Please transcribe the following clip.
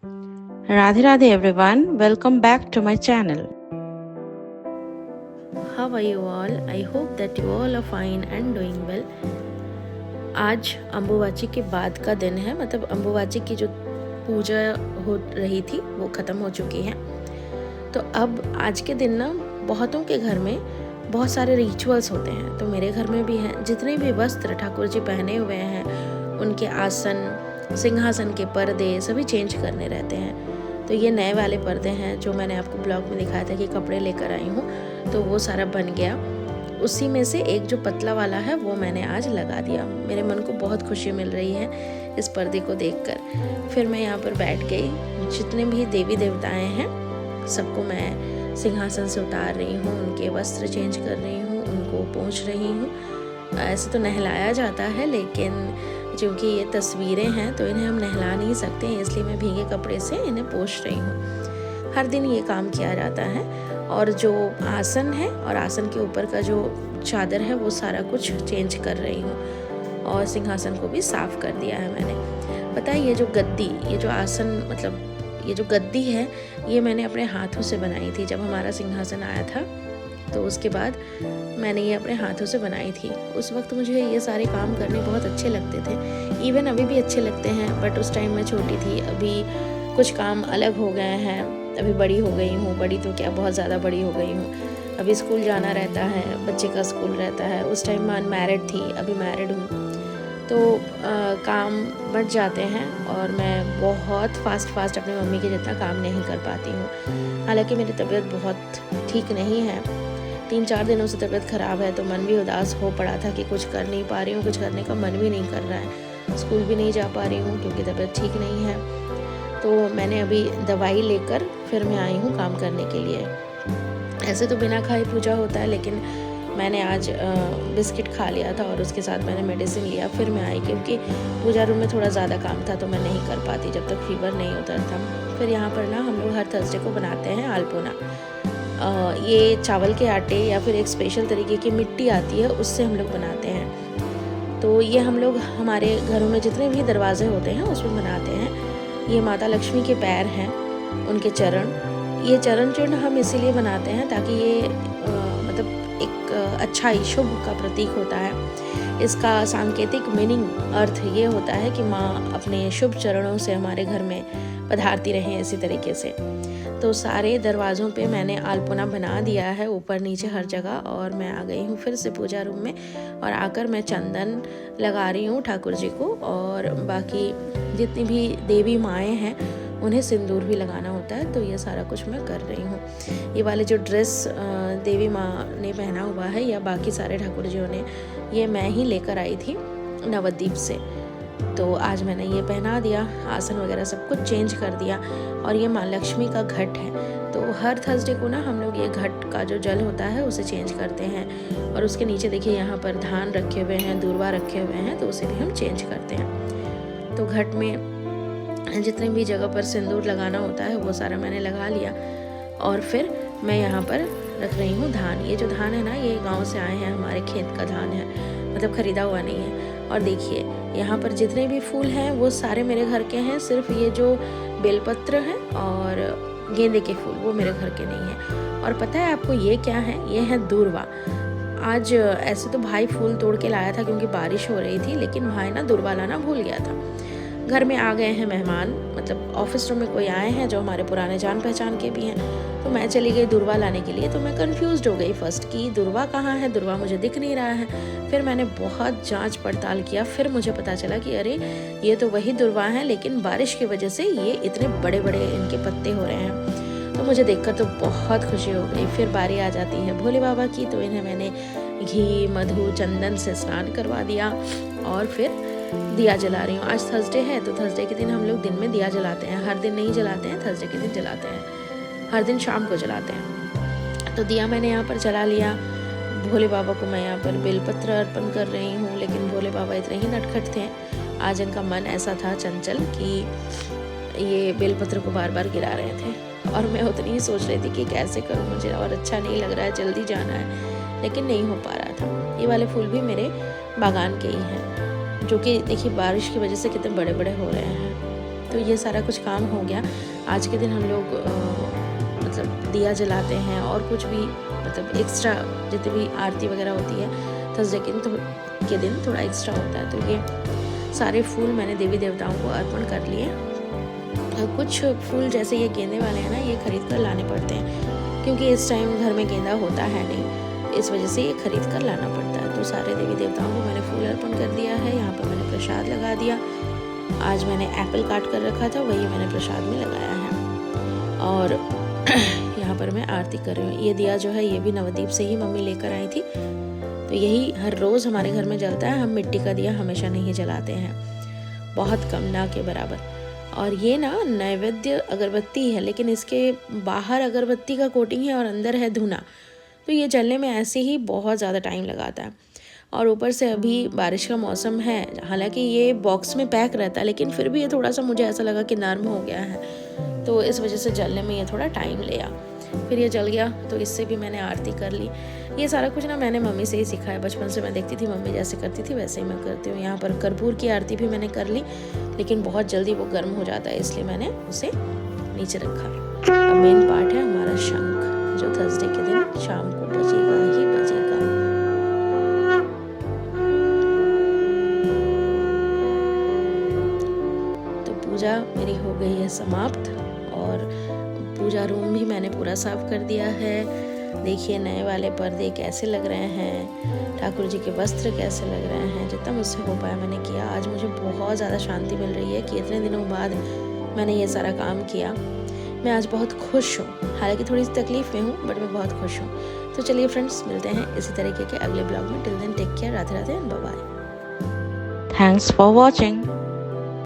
Radhe Radhe everyone, welcome back to my channel. How are you all? I hope that you all are fine and doing well. आज अम्बुबाची के बाद का दिन है, मतलब अम्बुबाची की जो पूजा हो रही थी वो ख़त्म हो चुकी है। तो अब आज के दिन ना बहुतों के घर में बहुत सारे रिचुअल्स होते हैं, तो मेरे घर में भी हैं। जितने भी वस्त्र ठाकुर जी पहने हुए हैं, उनके आसन, सिंहासन के पर्दे सभी चेंज करने रहते हैं। तो ये नए वाले पर्दे हैं जो मैंने आपको ब्लॉग में दिखाया था कि कपड़े लेकर आई हूँ, तो वो सारा बन गया। उसी में से एक जो पतला वाला है वो मैंने आज लगा दिया। मेरे मन को बहुत खुशी मिल रही है इस पर्दे को देखकर। फिर मैं यहाँ पर बैठ गई। जितने भी देवी देवताएं हैं सबको मैं सिंहासन से उतार रही हूँ, उनके वस्त्र चेंज कर रही हूँ, उनको पोंछ रही हूँ। ऐसे तो नहलाया जाता है, लेकिन क्योंकि ये तस्वीरें हैं तो इन्हें हम नहला नहीं सकते, इसलिए मैं भीगे कपड़े से इन्हें पोंछ रही हूँ। हर दिन ये काम किया जाता है। और जो आसन है और आसन के ऊपर का जो चादर है वो सारा कुछ चेंज कर रही हूँ, और सिंहासन को भी साफ़ कर दिया है मैंने। पता है, ये जो गद्दी, ये जो आसन, मतलब ये जो गद्दी है, ये मैंने अपने हाथों से बनाई थी। जब हमारा सिंहासन आया था तो उसके बाद मैंने ये अपने हाथों से बनाई थी। उस वक्त मुझे ये सारे काम करने बहुत अच्छे लगते थे, इवन अभी भी अच्छे लगते हैं, बट उस टाइम मैं छोटी थी। अभी कुछ काम अलग हो गए हैं, अभी बड़ी हो गई हूँ। बड़ी तो क्या, बहुत ज़्यादा बड़ी हो गई हूँ। अभी स्कूल जाना रहता है, बच्चे का स्कूल रहता है। उस टाइम मैं अनमैरिड थी, अभी मैरिड हूँ, तो काम बढ़ जाते हैं और मैं बहुत फास्ट अपनी मम्मी के जितना काम नहीं कर पाती हूँ। हालांकि मेरी तबीयत बहुत ठीक नहीं है, 3-4 दिनों से तबीयत ख़राब है, तो मन भी उदास हो पड़ा था कि कुछ कर नहीं पा रही हूँ, कुछ करने का मन भी नहीं कर रहा है। स्कूल भी नहीं जा पा रही हूँ क्योंकि तबीयत ठीक नहीं है। तो मैंने अभी दवाई लेकर फिर मैं आई हूँ काम करने के लिए। ऐसे तो बिना खाए पूजा होता है, लेकिन मैंने आज बिस्किट खा लिया था और उसके साथ मैंने मेडिसिन लिया। फिर मैं आई क्योंकि पूजा रूम में थोड़ा ज़्यादा काम था, तो मैं नहीं कर पाती जब तक फीवर नहीं उतरता। फिर यहाँ पर ना हम लोग हर थर्सडे को बनाते हैं आलपोना। ये चावल के आटे या फिर एक स्पेशल तरीके की मिट्टी आती है, उससे हम लोग बनाते हैं। तो ये हम लोग हमारे घरों में जितने भी दरवाजे होते हैं उसमें बनाते हैं। ये माता लक्ष्मी के पैर हैं, उनके चरण। ये चरण चिन्ह हम इसीलिए बनाते हैं ताकि ये मतलब एक अच्छाई, शुभ का प्रतीक होता है। इसका सांकेतिक मीनिंग, अर्थ ये होता है कि माँ अपने शुभ चरणों से हमारे घर में पधारती रहें, इसी तरीके से। तो सारे दरवाज़ों पे मैंने आलपना बना दिया है, ऊपर नीचे हर जगह। और मैं आ गई हूँ फिर से पूजा रूम में, और आकर मैं चंदन लगा रही हूँ ठाकुर जी को। और बाकी जितनी भी देवी माएँ हैं उन्हें सिंदूर भी लगाना होता है, तो ये सारा कुछ मैं कर रही हूँ। ये वाले जो ड्रेस देवी माँ ने पहना हुआ है या बाकी सारे ठाकुर जियों ने, ये मैं ही लेकर आई थी नवद्वीप से। तो आज मैंने ये पहना दिया, आसन वगैरह सब कुछ चेंज कर दिया। और ये माँ लक्ष्मी का घट है, तो हर थर्सडे को ना हम लोग ये घट का जो जल होता है उसे चेंज करते हैं। और उसके नीचे देखिए यहाँ पर धान रखे हुए हैं, दूर्वा रखे हुए हैं, तो उसे भी हम चेंज करते हैं। तो घट में जितने भी जगह पर सिंदूर लगाना होता है वो सारा मैंने लगा लिया। और फिर मैं यहाँ पर रख रही हूँ धान। ये जो धान है ना, ये गांव से आए हैं, हमारे खेत का धान है, मतलब ख़रीदा हुआ नहीं है। और देखिए यहाँ पर जितने भी फूल हैं वो सारे मेरे घर के हैं, सिर्फ ये जो बेलपत्र है और गेंदे के फूल वो मेरे घर के नहीं हैं। और पता है आपको ये क्या है? ये है दूर्वा। आज ऐसे तो भाई फूल तोड़ के लाया था क्योंकि बारिश हो रही थी, लेकिन भाई ना दूर्वा लाना भूल गया था। घर में आ गए हैं मेहमान, मतलब ऑफिस रूम में कोई आए हैं जो हमारे पुराने जान पहचान के भी हैं, तो मैं चली गई दुर्वा लाने के लिए। तो मैं कंफ्यूज्ड हो गई फर्स्ट कि दुर्वा कहाँ है, दुर्वा मुझे दिख नहीं रहा है। फिर मैंने बहुत जांच पड़ताल किया, फिर मुझे पता चला कि अरे ये तो वही दुर्वा है, लेकिन बारिश की वजह से ये इतने बड़े बड़े इनके पत्ते हो रहे हैं। तो मुझे देखकर तो बहुत खुशी हो गई। फिर बारी आ जाती है भोले बाबा की, तो इन्हें मैंने घी, मधु, चंदन से स्नान करवा दिया और फिर दिया जला रही हूँ। आज थर्सडे है, तो थर्सडे के दिन हम लोग दिन में दिया जलाते हैं। हर दिन नहीं जलाते हैं, थर्सडे के दिन जलाते हैं, हर दिन शाम को जलाते हैं। तो दिया मैंने यहाँ पर जला लिया। भोले बाबा को मैं यहाँ पर बेलपत्र अर्पण कर रही हूँ, लेकिन भोले बाबा इतने ही नटखट थे। आज इनका मन ऐसा था चंचल कि ये बेलपत्र को बार बार गिरा रहे थे, और मैं उतनी ही सोच रही थी कि कैसे करूँ, मुझे और अच्छा नहीं लग रहा है, जल्दी जाना है, लेकिन नहीं हो पा रहा था। ये वाले फूल भी मेरे बागान के ही हैं, जो कि देखिए बारिश की वजह से कितने बड़े बड़े हो रहे हैं। तो ये सारा कुछ काम हो गया। आज के दिन हम लोग मतलब दिया जलाते हैं और कुछ भी मतलब एक्स्ट्रा जितनी भी आरती वगैरह होती है थर्सडे के दिन थोड़ा एक्स्ट्रा होता है। तो ये सारे फूल मैंने देवी देवताओं को अर्पण कर लिए। कुछ फूल जैसे ये गेंदे वाले हैं ना, ये खरीद कर लाने पड़ते हैं क्योंकि इस टाइम घर में गेंदा होता है नहीं, इस वजह से ये खरीद कर लाना पड़ता है। तो सारे देवी देवताओं को मैंने फूल अर्पण कर दिया है। यहाँ पर मैंने प्रसाद लगा दिया। आज मैंने एप्पल काट कर रखा था, वही मैंने प्रसाद में लगाया है। और यहाँ पर मैं आरती कर रही हूँ। ये दिया जो है ये भी नवदीप से ही मम्मी लेकर आई थी। तो यही हर रोज़ हमारे घर में जलता है। हम मिट्टी का दिया हमेशा नहीं जलाते हैं, बहुत कम, ना के बराबर। और ये ना नैवेद्य अगरबत्ती है, लेकिन इसके बाहर अगरबत्ती का कोटिंग है और अंदर है धुना। तो ये जलने में ऐसे ही बहुत ज़्यादा टाइम लगाता है। और ऊपर से अभी बारिश का मौसम है, हालांकि ये बॉक्स में पैक रहता है, लेकिन फिर भी ये थोड़ा सा मुझे ऐसा लगा कि नरम हो गया है, तो इस वजह से जलने में ये थोड़ा टाइम लिया। फिर ये जल गया, तो इससे भी मैंने आरती कर ली। ये सारा कुछ ना मैंने मम्मी से ही सीखा है। बचपन से मैं देखती थी मम्मी जैसे करती थी वैसे ही मैं करती हूँ। यहाँ पर कर्पूर की आरती भी मैंने कर ली, लेकिन बहुत जल्दी वो गर्म हो जाता है, इसलिए मैंने उसे नीचे रखा। अब मेन पार्ट है हमारा शंख, जो थर्सडे के दिन शाम को बजेगा ही बजेगा। तो पूजा मेरी हो गई है समाप्त और पूजा रूम भी मैंने पूरा साफ कर दिया है। देखिए नए वाले पर्दे कैसे लग रहे हैं, ठाकुर जी के वस्त्र कैसे लग रहे हैं। जितना मुझसे हो पाया मैंने किया। आज मुझे बहुत ज़्यादा शांति मिल रही है कि इतने दिनों बाद मैंने ये सारा काम किया। मैं आज बहुत खुश हूँ, हालांकि थोड़ी सी तकलीफ में हूँ, बट मैं बहुत खुश हूँ। तो चलिए फ्रेंड्स, मिलते हैं इसी तरीके के अगले ब्लॉग में। Till then take care, Radhe Radhe and bye bye. Thanks for watching.